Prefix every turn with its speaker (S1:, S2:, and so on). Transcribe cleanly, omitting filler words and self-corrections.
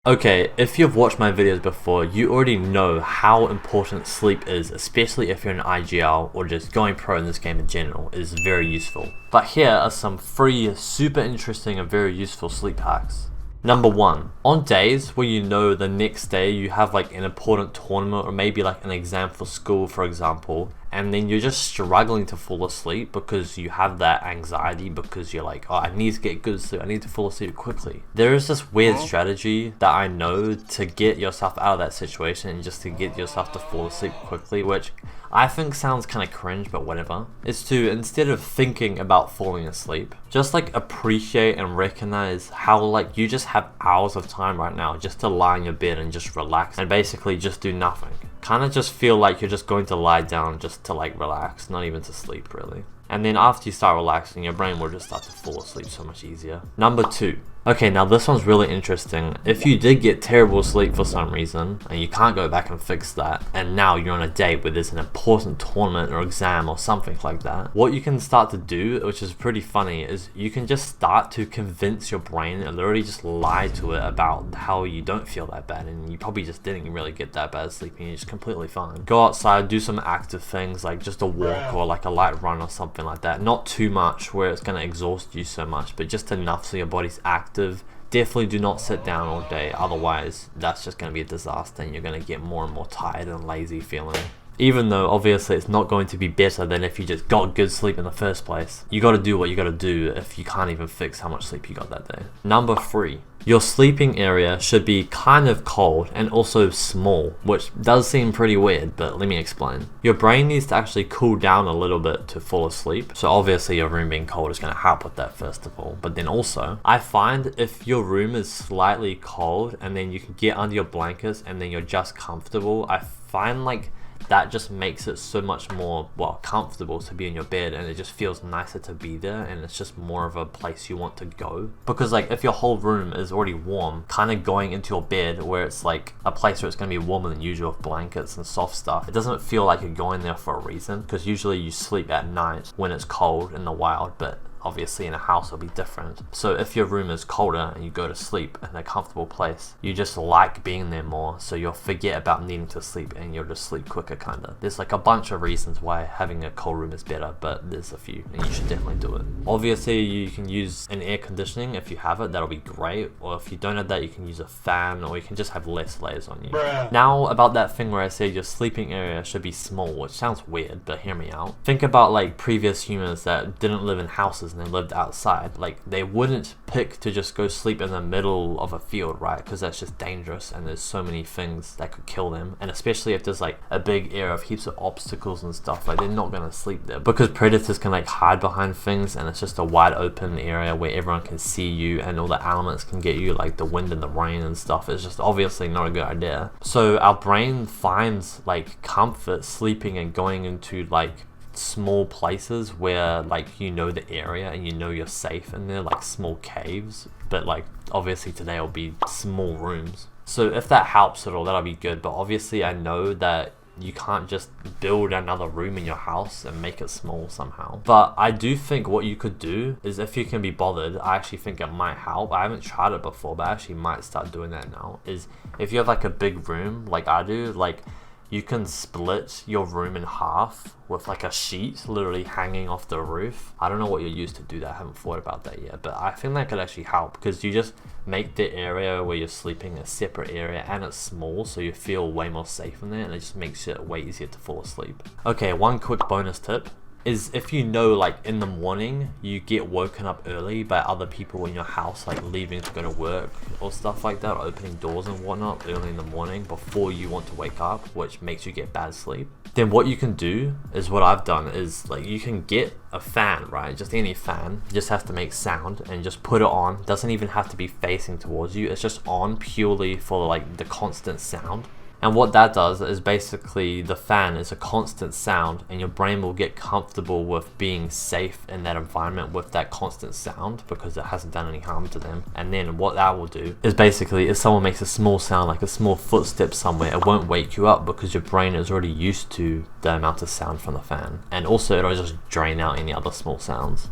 S1: Okay, if you've watched my videos before, you already know how important sleep is, especially if you're an IGL or just going pro in this game in general. It is very useful. But here are some free, super interesting and very useful sleep hacks. Number 1, on days where you know the next day you have like an important tournament or maybe like an exam for school, for example, and then you're just struggling to fall asleep because you have that anxiety because you're like, oh, I need to get good sleep, I need to fall asleep quickly. There is this weird strategy that I know to get yourself out of that situation and just to get yourself to fall asleep quickly, which I think sounds kind of cringe, but whatever. It's to, instead of thinking about falling asleep, just like appreciate and recognize how like you just have hours of time right now just to lie in your bed and just relax and basically just do nothing. Kind of just feel like you're just going to lie down just to like relax, not even to sleep really. And then after you start relaxing, your brain will just start to fall asleep so much easier. Number 2. Okay, now this one's really interesting. If you did get terrible sleep for some reason, and you can't go back and fix that, and now you're on a day where there's an important tournament or exam or something like that, what you can start to do, which is pretty funny, is you can just start to convince your brain and literally just lie to it about how you don't feel that bad, and you probably just didn't really get that bad sleep, and you're just completely fine. Go outside, do some active things, like just a walk or like a light run or something like that. Not too much where it's going to exhaust you so much, but just enough so your body's active. Definitely do not sit down all day, otherwise that's just going to be a disaster and you're going to get more and more tired and lazy feeling. Even though obviously it's not going to be better than if you just got good sleep in the first place. You got to do what you got to do if you can't even fix how much sleep you got that day. Number 3. Your sleeping area should be kind of cold and also small, which does seem pretty weird, but let me explain. Your brain needs to actually cool down a little bit to fall asleep, so obviously your room being cold is going to help with that first of all. But then also, I find if your room is slightly cold and then you can get under your blankets and then you're just comfortable, I find like that just makes it so much more, well, comfortable to be in your bed, and it just feels nicer to be there, and it's just more of a place you want to go. Because like if your whole room is already warm, kind of going into your bed where it's like a place where it's going to be warmer than usual with blankets and soft stuff, it doesn't feel like you're going there for a reason, because usually you sleep at night when it's cold in the wild, but obviously in a house it'll be different. So if your room is colder and you go to sleep in a comfortable place, you just like being there more, so you'll forget about needing to sleep and you'll just sleep quicker kinda. There's like a bunch of reasons why having a cold room is better, but there's a few and you should definitely do it. Obviously you can use an air conditioning if you have it, that'll be great, or if you don't have that you can use a fan, or you can just have less layers on you. Now about that thing where I said your sleeping area should be small, which sounds weird, but hear me out. Think about like previous humans that didn't live in houses and they lived outside. Like they wouldn't pick to just go sleep in the middle of a field, right? Because that's just dangerous and there's so many things that could kill them, and especially if there's like a big area of heaps of obstacles and stuff, like they're not gonna sleep there because predators can like hide behind things and it's just a wide open area where everyone can see you and all the elements can get you, like the wind and the rain and stuff. It's just obviously not a good idea. So our brain finds like comfort sleeping and going into like small places where like you know the area and you know you're safe in there, like small caves, but like obviously today will be small rooms. So if that helps at all, that'll be good, but obviously I know that you can't just build another room in your house and make it small somehow. But I do think what you could do is, if you can be bothered, I actually think it might help. I haven't tried it before, but I actually might start doing that now, is if you have like a big room like I do, like you can split your room in half with like a sheet literally hanging off the roof. I don't know what you use to do that, I haven't thought about that yet, but I think that could actually help because you just make the area where you're sleeping a separate area and it's small, so you feel way more safe in there, and it just makes it way easier to fall asleep. Okay, one quick bonus tip is if you know like in the morning you get woken up early by other people in your house, like leaving to go to work or stuff like that, or opening doors and whatnot early in the morning before you want to wake up, which makes you get bad sleep, then what you can do is, what I've done is, like you can get a fan, right? Just any fan, just has to make sound, and just put it on. Doesn't even have to be facing towards you, it's just on purely for like the constant sound. And what that does is basically the fan is a constant sound, and your brain will get comfortable with being safe in that environment with that constant sound because it hasn't done any harm to them. And then what that will do is basically, if someone makes a small sound, like a small footstep somewhere, it won't wake you up because your brain is already used to the amount of sound from the fan. And also it'll just drain out any other small sounds.